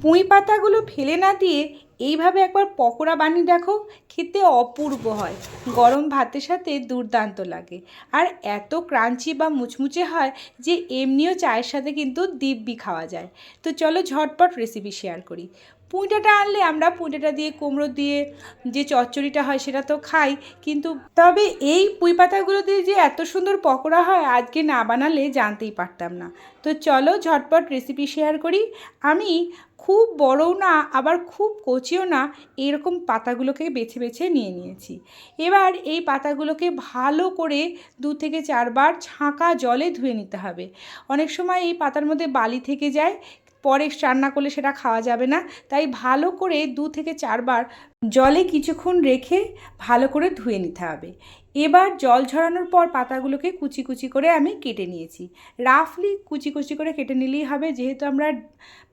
পুঁই পাতাগুলো ফেলে না দিয়ে এইভাবে একবার পকোড়া বানিয়ে দেখো, খেতে অপূর্ব হয়। গরম ভাতের সাথে দুর্দান্ত লাগে, আর এত ক্রাঞ্চি বা মুচমুচে হয় যে এমনিও চায়ের সাথে কিন্তু দিব্যি খাওয়া যায়। তো চলো ঝটপট রেসিপি শেয়ার করি। পুঁইটাটা আনলে আমরা পুঁইটাটা দিয়ে কুমড়ো দিয়ে যে চচ্চড়িটা হয় সেটা তো খাই, কিন্তু তবে এই পুঁই পাতাগুলো দিয়ে যে এত সুন্দর পকোড়া হয় আজকে না বানালে জানতেই পারতাম না। তো চলো ঝটপট রেসিপি শেয়ার করি। আমি খুব বড়ও না আবার খুব কচিও না, এরকম পাতাগুলোকে বেছে বেছে নিয়ে নিয়েছি। এবার এই পাতাগুলোকে ভালো করে 2 থেকে 4 বার ছাঁকা জলে ধুয়ে নিতে হবে। অনেক সময় এই পাতার মধ্যে বালি থেকে যায়, পরে রান্না করলে সেটা খাওয়া যাবে না, তাই ভালো করে 2 থেকে 4 বার জলে কিছুক্ষণ রেখে ভালো করে ধুয়ে নিতে হবে। এবার জল ঝরানোর পর পাতাগুলোকে কুচি কুচি করে আমি কেটে নিয়েছি। রাফলি কুচি কুচি করে কেটে নিলেই হবে, যেহেতু আমরা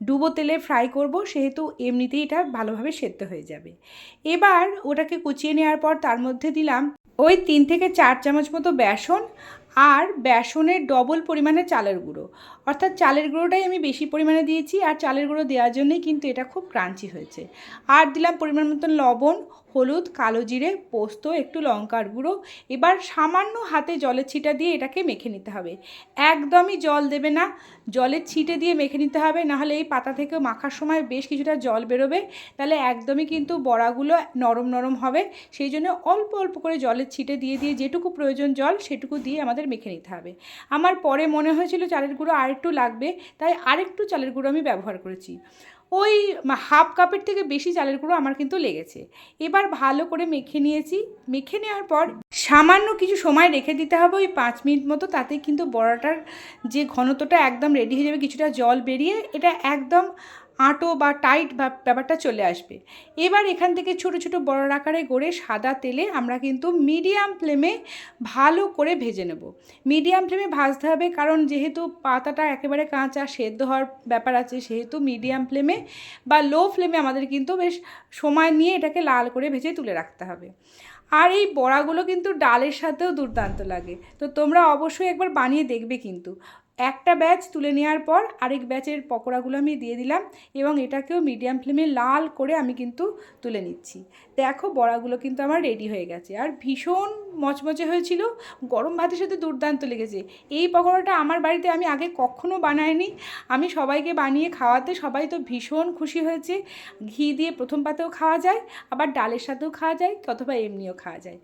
ডুবো তেলে ফ্রাই করব সেহেতু এমনিতেই এটা ভালোভাবে সেদ্ধ হয়ে যাবে। এবার ওটাকে কুচিয়ে নেওয়ার পর তার মধ্যে দিলাম ওই 3 থেকে 4 চামচ মতো বেসন, আর বেসনের ডবল পরিমাণে চালের গুঁড়ো। অর্থাৎ চালের গুঁড়োটাই আমি বেশি পরিমাণে দিয়েছি, আর চালের গুঁড়ো দেওয়ার জন্যই কিন্তু এটা খুব ক্রাঞ্চি হয়েছে। আর দিলাম পরিমাণ মতন লবণ, হলুদ, কালো জিরে, পোস্ত, একটু লঙ্কার গুঁড়ো। এবার সামান্য হাতে জলের ছিটা দিয়ে এটাকে মেখে নিতে হবে। একদমই জল দেবে না, জলের ছিটে দিয়ে মেখে নিতে হবে, নাহলে এই পাতা থেকে মাখার সময় বেশ কিছুটা জল বেরোবে, তাহলে একদমই কিন্তু বড়াগুলো নরম নরম হবে। সেই জন্য অল্প অল্প করে জলের ছিটে দিয়ে দিয়ে যেটুকু প্রয়োজন জল সেটুকু দিয়ে আমাদের মেখে নিতে হবে। আমার পরে মনে হয়েছিল চালের গুঁড়ো আরেকটু লাগবে, তাই আরেকটু চালের গুঁড়ো আমি ব্যবহার করেছি। ওই হাফ কাপের থেকে বেশি চালের গুঁড়ো আমার কিন্তু লেগেছে। এবার ভালো করে মেখে নিয়েছি। মেখে নেওয়ার পর সামান্য কিছু সময় রেখে দিতে হবে, ওই 5 মিনিট মতো। তাতেই কিন্তু বড়াটার যে ঘনত্বটা একদম রেডি হয়ে যাবে, কিছুটা জল বেরিয়ে এটা একদম আঁটো বা টাইট ব্যাপারটা চলে আসবে। এবার এখান থেকে ছোট ছোট বড় আকারে গড়ে সাদা তেলে আমরা কিন্তু মিডিয়াম ফ্লেমে ভালো করে ভেজে নেব। মিডিয়াম ফ্লেমে ভাজতে হবে, কারণ যেহেতু পাতাটা একেবারে কাঁচা, সেদ্ধ হওয়ার ব্যাপার আছে, সেহেতু মিডিয়াম ফ্লেমে বা লো ফ্লেমে আমাদের কিন্তু বেশ সময় নিয়ে এটাকে লাল করে ভেজে তুলে রাখতে হবে। আর এই বড়াগুলো কিন্তু ডালের সাথেও দুর্দান্ত লাগে, তো তোমরা অবশ্যই একবার বানিয়ে দেখবে। কিন্তু একটা ব্যাচ তুলে নেওয়ার পর আরেক ব্যাচের পকোড়াগুলো আমি দিয়ে দিলাম, এবং এটাকেও মিডিয়াম ফ্লেমে লাল করে আমি কিন্তু তুলে নিচ্ছি। দেখো বড়াগুলো কিন্তু আমার রেডি হয়ে গেছে, আর ভীষণ মচমচে হয়েছিল, গরম ভাতের সাথে দুর্দান্ত লেগেছে। এই পকোড়াটা আমার বাড়িতে আমি আগে কখনো বানাইনি, আমি সবাইকে বানিয়ে খাওয়াতে সবাই তো ভীষণ খুশি হয়েছে। ঘি দিয়ে প্রথম পাতেও খাওয়া যায়, আবার ডালের সাথেও খাওয়া যায়, অথবা এমনিও খাওয়া যায়।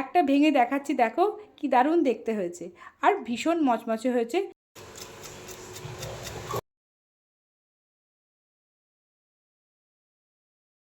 একটা ভেঙে দেখাচ্ছি, দেখো কি দারুণ দেখতে হয়েছে, আর ভীষণ মচমচে হয়েছে।